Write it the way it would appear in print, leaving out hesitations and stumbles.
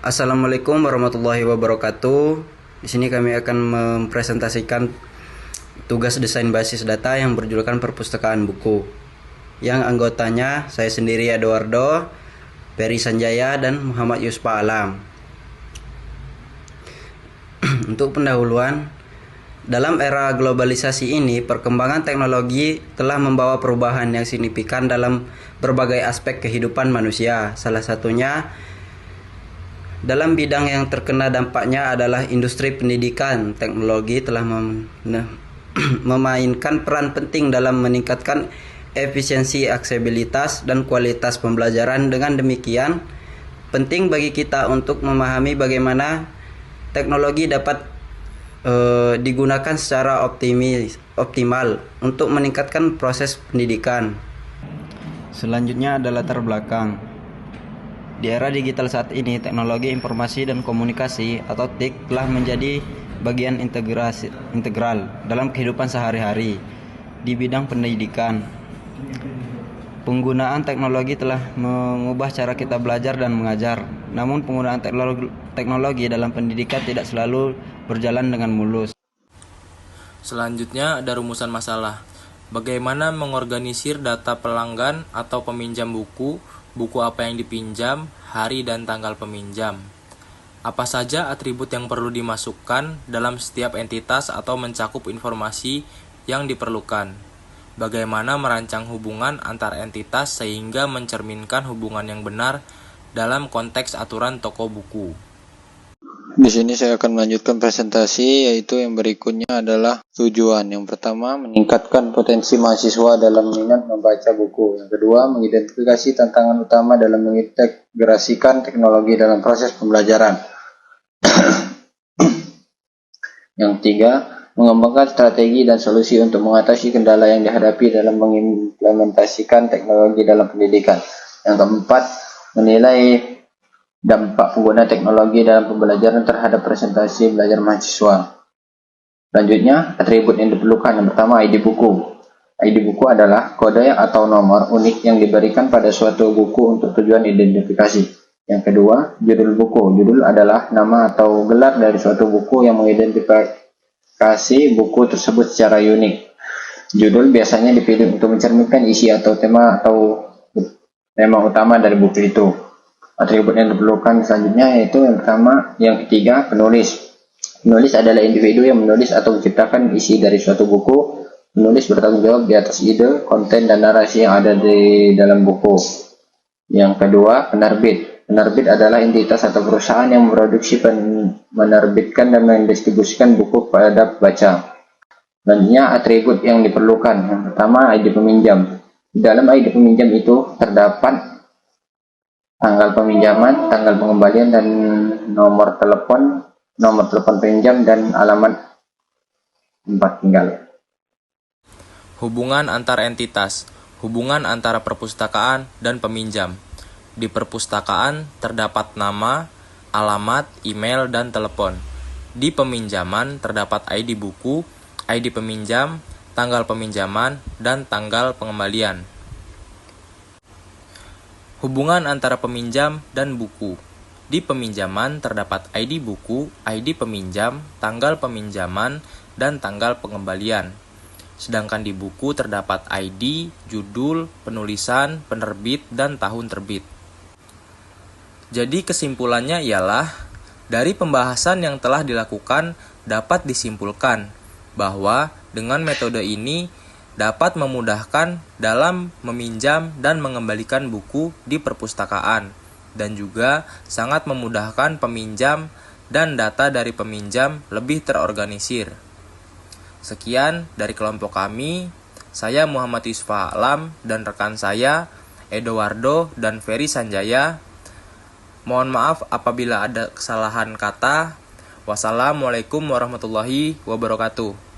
Assalamualaikum warahmatullahi wabarakatuh. Di sini kami akan mempresentasikan tugas desain basis data yang berjudulkan perpustakaan buku. Yang anggotanya saya sendiri Eduardo, Ferry Sanjaya, dan Muhammad Yuspa Alam. Untuk pendahuluan, dalam era globalisasi ini, perkembangan teknologi telah membawa perubahan yang signifikan dalam berbagai aspek kehidupan manusia. Salah satunya dalam bidang yang terkena dampaknya adalah industri pendidikan. Teknologi telah memainkan peran penting dalam meningkatkan efisiensi, aksesibilitas, dan kualitas pembelajaran. Dengan demikian, penting bagi kita untuk memahami bagaimana teknologi dapat digunakan secara optimal untuk meningkatkan proses pendidikan. Selanjutnya adalah latar belakang. Di era digital saat ini, teknologi informasi dan komunikasi atau TIK telah menjadi bagian integral dalam kehidupan sehari-hari. Di bidang pendidikan, penggunaan teknologi telah mengubah cara kita belajar dan mengajar. Namun penggunaan teknologi dalam pendidikan tidak selalu berjalan dengan mulus. Selanjutnya ada rumusan masalah. Bagaimana mengorganisir data pelanggan atau peminjam buku apa yang dipinjam, hari dan tanggal peminjam. Apa saja atribut yang perlu dimasukkan dalam setiap entitas atau mencakup informasi yang diperlukan. Bagaimana merancang hubungan antar entitas sehingga mencerminkan hubungan yang benar dalam konteks aturan toko buku. Di sini saya akan melanjutkan presentasi, yaitu yang berikutnya adalah tujuan. Yang pertama, meningkatkan potensi mahasiswa dalam minat membaca buku. Yang kedua, mengidentifikasi tantangan utama dalam mengintegrasikan teknologi dalam proses pembelajaran. Yang ketiga, mengembangkan strategi dan solusi untuk mengatasi kendala yang dihadapi dalam mengimplementasikan teknologi dalam pendidikan. Yang keempat, menilai dampak pengguna teknologi dalam pembelajaran terhadap presentasi belajar mahasiswa. Selanjutnya, atribut yang diperlukan. Yang pertama, ID buku. ID buku adalah kode atau nomor unik yang diberikan pada suatu buku untuk tujuan identifikasi. Yang kedua, judul buku. Judul adalah nama atau gelar dari suatu buku yang mengidentifikasi buku tersebut secara unik. Judul biasanya dipilih untuk mencerminkan isi atau tema utama dari buku itu. Atribut yang diperlukan selanjutnya yaitu yang ketiga, penulis. Penulis adalah individu yang menulis atau menciptakan isi dari suatu buku. Penulis bertanggung jawab di atas ide, konten, dan narasi yang ada di dalam buku. Yang kedua, penerbit. Penerbit adalah entitas atau perusahaan yang memproduksi, menerbitkan, dan mendistribusikan buku kepada pembaca. Selanjutnya, atribut yang diperlukan. Yang pertama, ID peminjam. Di dalam ID peminjam itu terdapat tanggal peminjaman, tanggal pengembalian, dan nomor telepon peminjam, dan alamat tempat tinggal. Hubungan antar entitas. Hubungan antara perpustakaan dan peminjam. Di perpustakaan terdapat nama, alamat, email, dan telepon. Di peminjaman terdapat ID buku, ID peminjam, tanggal peminjaman, dan tanggal pengembalian. Hubungan antara peminjam dan buku. Di peminjaman terdapat ID buku, ID peminjam, tanggal peminjaman, dan tanggal pengembalian. Sedangkan di buku terdapat ID, judul, penulisan, penerbit, dan tahun terbit. Jadi kesimpulannya ialah, dari pembahasan yang telah dilakukan dapat disimpulkan bahwa dengan metode ini dapat memudahkan dalam meminjam dan mengembalikan buku di perpustakaan, dan juga sangat memudahkan peminjam dan data dari peminjam lebih terorganisir. Sekian dari kelompok kami, saya Muhammad Yuspa Alam dan rekan saya Eduardo dan Ferry Sanjaya. Mohon maaf apabila ada kesalahan kata. Wassalamualaikum warahmatullahi wabarakatuh.